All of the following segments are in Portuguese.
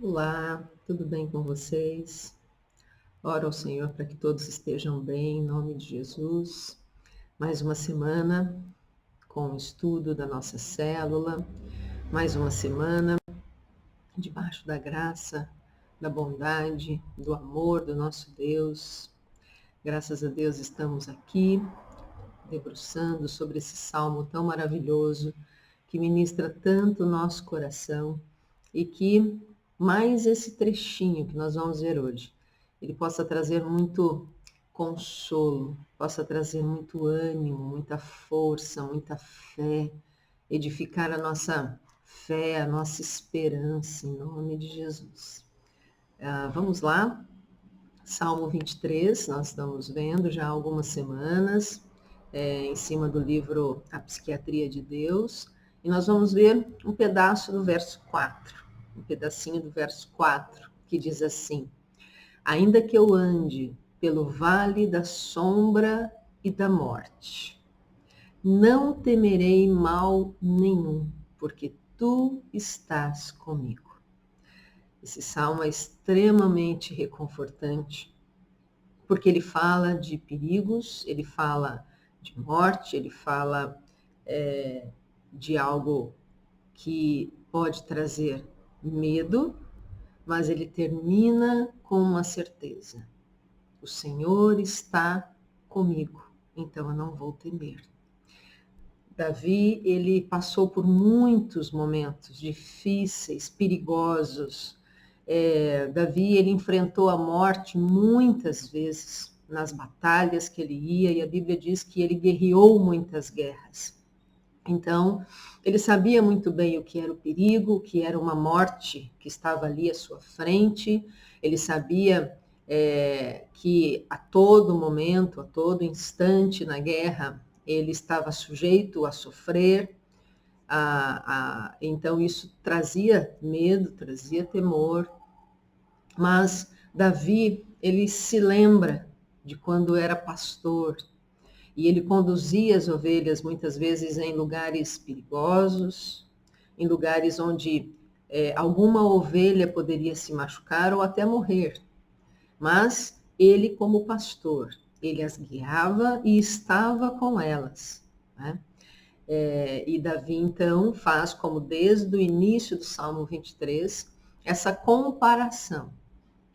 Olá, tudo bem com vocês? Oro ao Senhor para que todos estejam bem, em nome de Jesus. Mais uma semana com o estudo da nossa célula, mais uma semana debaixo da graça, da bondade, do amor do nosso Deus. Graças a Deus estamos aqui debruçando sobre esse salmo tão maravilhoso que ministra tanto o nosso coração e que mais esse trechinho que nós vamos ver hoje, ele possa trazer muito consolo, possa trazer muito ânimo, muita força, muita fé, edificar a nossa fé, a nossa esperança, em nome de Jesus. Vamos lá, Salmo 23, nós estamos vendo já há algumas semanas, em cima do livro A Psiquiatria de Deus, e nós vamos ver um pedaço do verso 4, um pedacinho do verso 4, que diz assim: Ainda que eu ande pelo vale da sombra e da morte, não temerei mal nenhum, porque tu estás comigo. Esse salmo é extremamente reconfortante, porque ele fala de perigos, ele fala de morte, ele fala de algo que pode trazer medo, mas ele termina com uma certeza: o Senhor está comigo, então eu não vou temer. Davi, ele passou por muitos momentos difíceis, perigosos. Davi, ele enfrentou a morte muitas vezes nas batalhas que ele ia, e a Bíblia diz que ele guerreou muitas guerras. Então, ele sabia muito bem o que era o perigo, o que era uma morte que estava ali à sua frente. Ele sabia que a todo momento, a todo instante na guerra, ele estava sujeito a sofrer. Então, isso trazia medo, trazia temor. Mas Davi, ele se lembra de quando era pastor, e ele conduzia as ovelhas muitas vezes em lugares perigosos, em lugares onde alguma ovelha poderia se machucar ou até morrer. Mas ele, como pastor, ele as guiava e estava com elas, né? E Davi, então, faz, como desde o início do Salmo 23, essa comparação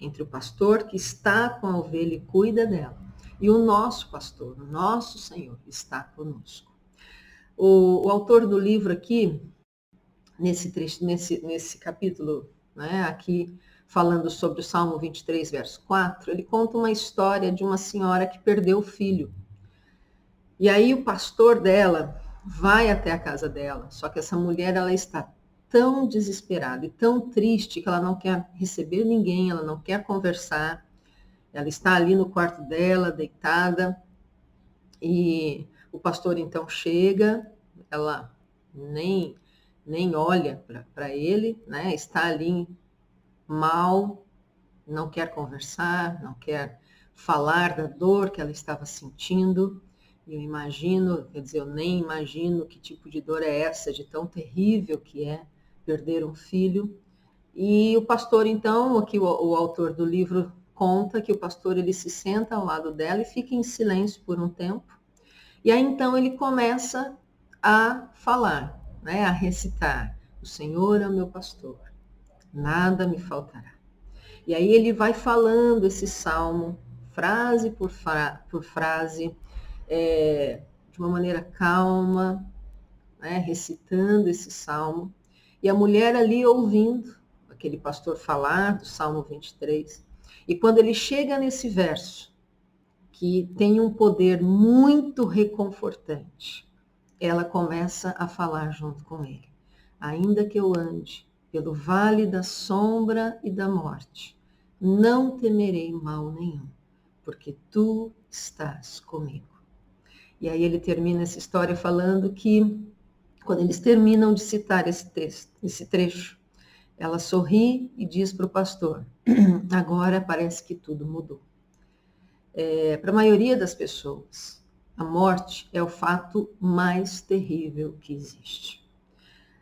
entre o pastor que está com a ovelha e cuida dela, e o nosso pastor, o nosso Senhor, está conosco. O autor do livro aqui, nesse capítulo, né, aqui falando sobre o Salmo 23, verso 4, ele conta uma história de uma senhora que perdeu o filho. E aí o pastor dela vai até a casa dela, só que essa mulher, ela está tão desesperada e tão triste que ela não quer receber ninguém, ela não quer conversar. Ela está ali no quarto dela, deitada, e o pastor então chega, ela nem olha para ele, né? Está ali mal, não quer conversar, não quer falar da dor que ela estava sentindo. Eu imagino, quer dizer, eu nem imagino que tipo de dor é essa, de tão terrível que é perder um filho. E o pastor, então, aqui o autor do livro conta que o pastor, ele se senta ao lado dela e fica em silêncio por um tempo. E aí então ele começa a falar, né, a recitar: o Senhor é o meu pastor, nada me faltará. E aí ele vai falando esse salmo, frase por frase, de uma maneira calma, né, recitando esse salmo. E a mulher ali ouvindo aquele pastor falar do Salmo 23. E quando ele chega nesse verso, que tem um poder muito reconfortante, ela começa a falar junto com ele: ainda que eu ande pelo vale da sombra e da morte, não temerei mal nenhum, porque tu estás comigo. E aí ele termina essa história falando que, quando eles terminam de citar esse trecho, ela sorri e diz para o pastor: agora parece que tudo mudou. Para a maioria das pessoas, a morte é o fato mais terrível que existe.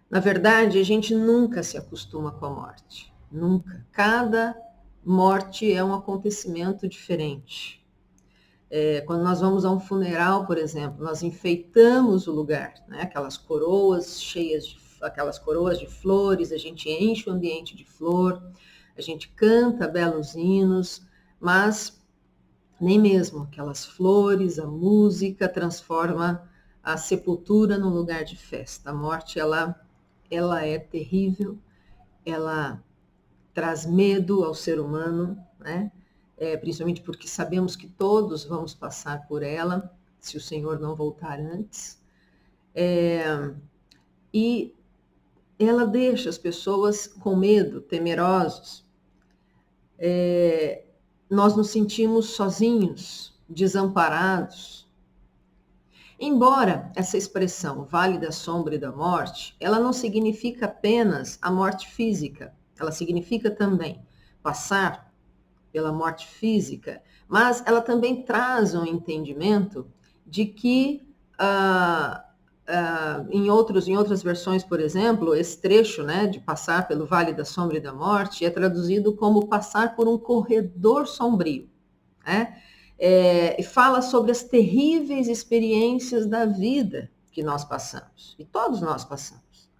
Na verdade, a gente nunca se acostuma com a morte. nunca. Cada morte é um acontecimento diferente. Quando nós vamos a um funeral, por exemplo, nós enfeitamos o lugar, né? Aquelas coroas aquelas coroas de flores, a gente enche o ambiente de flor, a gente canta belos hinos, mas nem mesmo aquelas flores, a música transforma a sepultura num lugar de festa. A morte, ela é terrível, ela traz medo ao ser humano, né? Principalmente porque sabemos que todos vamos passar por ela, se o Senhor não voltar antes. E ela deixa as pessoas com medo, temerosos. Nós nos sentimos sozinhos, desamparados. Embora essa expressão vale da sombra e da morte, ela não significa apenas a morte física, ela significa também passar pela morte física, mas ela também traz um entendimento de que em outras versões, por exemplo, esse trecho, né, de passar pelo vale da sombra e da morte é traduzido como passar por um corredor sombrio, né? E fala sobre as terríveis experiências da vida que nós passamos, e todos nós passamos.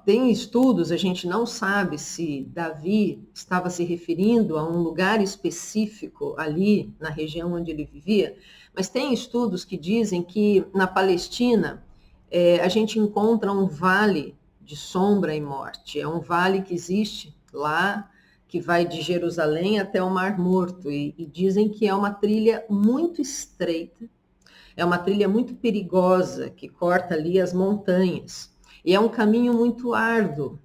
Tem estudos, a gente não sabe se Davi estava se referindo a um lugar específico ali na região onde ele vivia, mas tem estudos que dizem que na Palestina a gente encontra um vale de sombra e morte. É um vale que existe lá, que vai de Jerusalém até o Mar Morto, e dizem que é uma trilha muito estreita, é uma trilha muito perigosa, que corta ali as montanhas. E é um caminho muito árduo.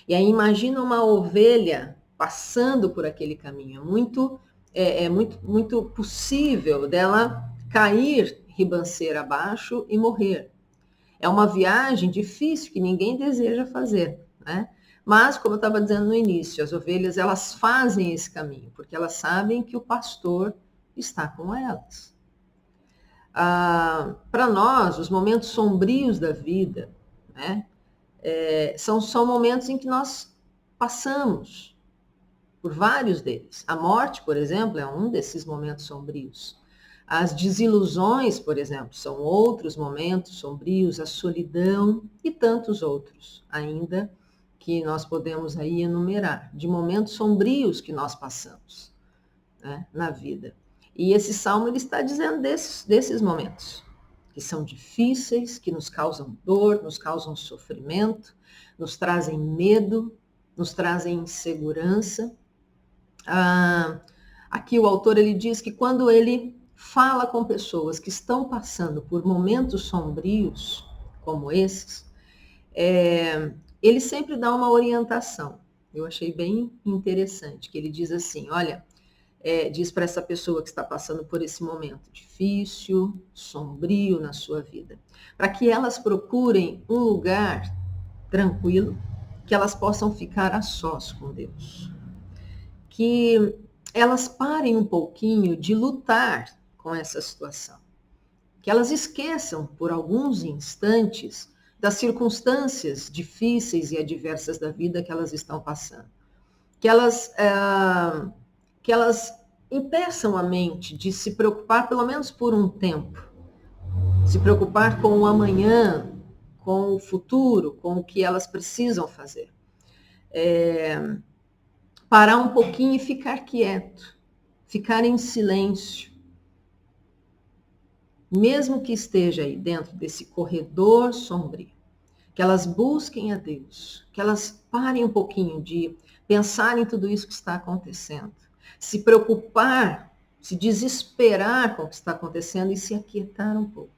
E aí imagina uma ovelha passando por aquele caminho. É muito possível dela cair ribanceira abaixo e morrer. É uma viagem difícil que ninguém deseja fazer, né? Mas, como eu estava dizendo no início, as ovelhas elas fazem esse caminho, porque elas sabem que o pastor está com elas. Para nós, os momentos sombrios da vida, né, são momentos em que nós passamos por vários deles. A morte, por exemplo, é um desses momentos sombrios. As desilusões, por exemplo, são outros momentos sombrios, a solidão e tantos outros ainda que nós podemos aí enumerar, de momentos sombrios que nós passamos, né, na vida. E esse salmo ele está dizendo desses momentos, que são difíceis, que nos causam dor, nos causam sofrimento, nos trazem medo, nos trazem insegurança. Aqui o autor ele diz que quando ele fala com pessoas que estão passando por momentos sombrios, como esses, ele sempre dá uma orientação. Eu achei bem interessante, que ele diz assim, olha, diz para essa pessoa que está passando por esse momento difícil, sombrio na sua vida, para que elas procurem um lugar tranquilo, que elas possam ficar a sós com Deus. Que elas parem um pouquinho de lutar com essa situação. Que elas esqueçam por alguns instantes das circunstâncias difíceis e adversas da vida que elas estão passando. Que elas impeçam a mente de se preocupar, pelo menos por um tempo, se preocupar com o amanhã, com o futuro, com o que elas precisam fazer. Parar um pouquinho e ficar quieto, ficar em silêncio. Mesmo que esteja aí dentro desse corredor sombrio, que elas busquem a Deus, que elas parem um pouquinho de pensar em tudo isso que está acontecendo, se preocupar, se desesperar com o que está acontecendo e se aquietar um pouco.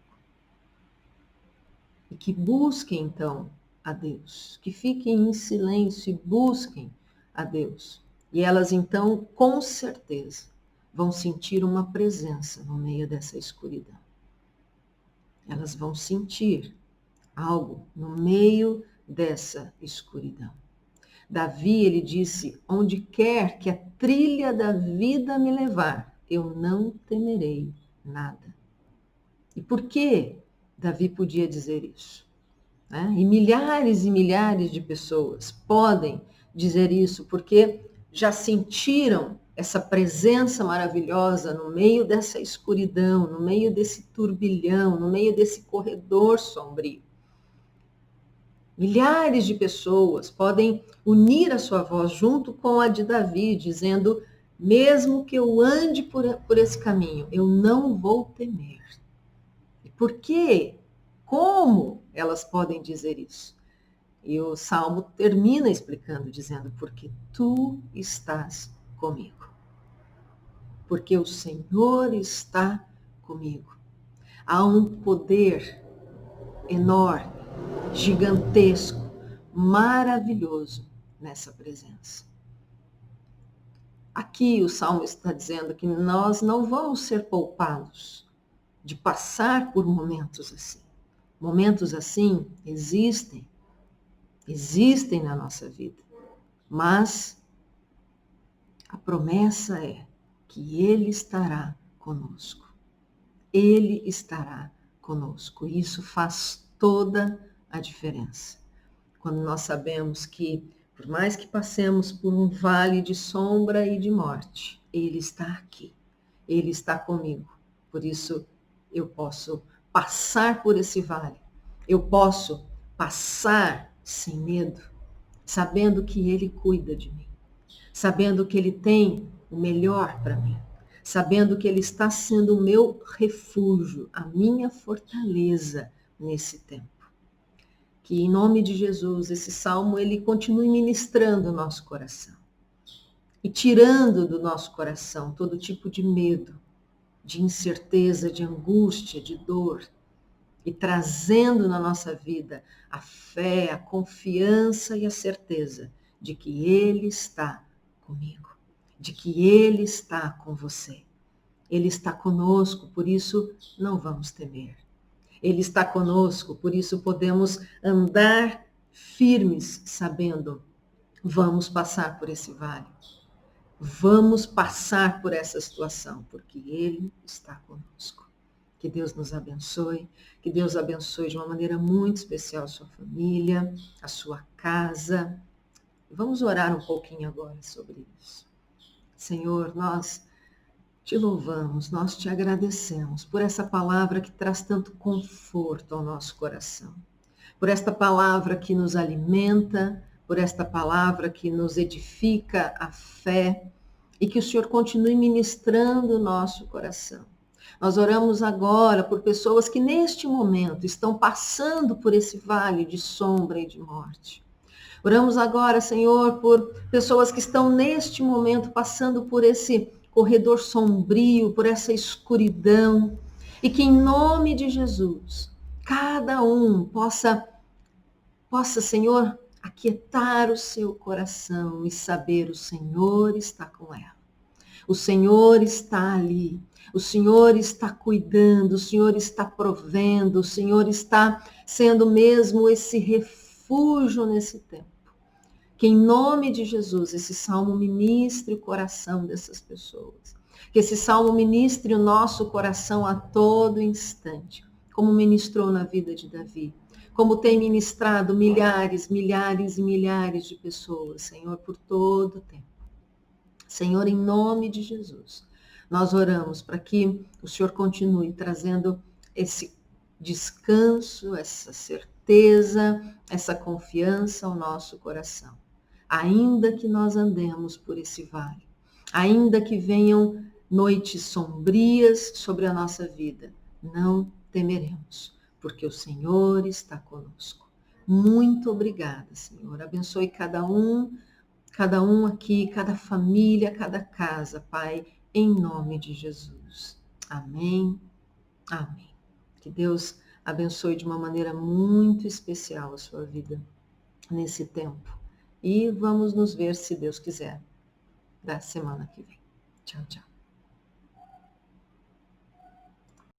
E que busquem, então, a Deus, que fiquem em silêncio e busquem a Deus. E elas, então, com certeza, vão sentir uma presença no meio dessa escuridão. Elas vão sentir algo no meio dessa escuridão. Davi, ele disse, onde quer que a trilha da vida me levar, eu não temerei nada. E por que Davi podia dizer isso? né? E milhares de pessoas podem dizer isso porque já sentiram essa presença maravilhosa no meio dessa escuridão, no meio desse turbilhão, no meio desse corredor sombrio. Milhares de pessoas podem unir a sua voz junto com a de Davi, dizendo: mesmo que eu ande por esse caminho, eu não vou temer. E por quê? Como elas podem dizer isso? E o Salmo termina explicando, dizendo: porque tu estás comigo. Porque o Senhor está comigo. Há um poder enorme, gigantesco, maravilhoso nessa presença. Aqui o Salmo está dizendo que nós não vamos ser poupados de passar por momentos assim. Momentos assim existem na nossa vida, mas a promessa é que Ele estará conosco. Ele estará conosco. E isso faz toda a diferença. Quando nós sabemos que, por mais que passemos por um vale de sombra e de morte, Ele está aqui. Ele está comigo. Por isso, eu posso passar por esse vale. Eu posso passar sem medo, sabendo que Ele cuida de mim, sabendo que Ele tem o melhor para mim, sabendo que Ele está sendo o meu refúgio, a minha fortaleza nesse tempo. Que em nome de Jesus, esse salmo, ele continue ministrando o nosso coração e tirando do nosso coração todo tipo de medo, de incerteza, de angústia, de dor, e trazendo na nossa vida a fé, a confiança e a certeza de que Ele está comigo, de que Ele está com você. Ele está conosco, por isso não vamos temer. Ele está conosco, por isso podemos andar firmes, sabendo, vamos passar por esse vale. Vamos passar por essa situação, porque Ele está conosco. Que Deus nos abençoe, que Deus abençoe de uma maneira muito especial a sua família, a sua casa. Vamos orar um pouquinho agora sobre isso. Senhor, nós te louvamos, nós te agradecemos por essa palavra que traz tanto conforto ao nosso coração, por esta palavra que nos alimenta, por esta palavra que nos edifica a fé e que o Senhor continue ministrando o nosso coração. Nós oramos agora por pessoas que neste momento estão passando por esse vale de sombra e de morte. Oramos agora, Senhor, por pessoas que estão neste momento passando por esse corredor sombrio, por essa escuridão, e que em nome de Jesus, cada um possa, Senhor, aquietar o seu coração e saber o Senhor está com ela. O Senhor está ali, o Senhor está cuidando, o Senhor está provendo, o Senhor está sendo mesmo esse refúgio nesse tempo. Que em nome de Jesus esse salmo ministre o coração dessas pessoas. Que esse salmo ministre o nosso coração a todo instante, como ministrou na vida de Davi, como tem ministrado milhares de pessoas, Senhor, por todo o tempo. Senhor, em nome de Jesus, nós oramos para que o Senhor continue trazendo esse descanso, essa certeza, essa confiança ao nosso coração. Ainda que nós andemos por esse vale, ainda que venham noites sombrias sobre a nossa vida, não temeremos, porque o Senhor está conosco. Muito obrigada, Senhor. Abençoe cada um aqui, cada família, cada casa, Pai, em nome de Jesus. Amém. Amém. Que Deus abençoe de uma maneira muito especial a sua vida nesse tempo. E vamos nos ver, se Deus quiser, da semana que vem. Tchau, tchau.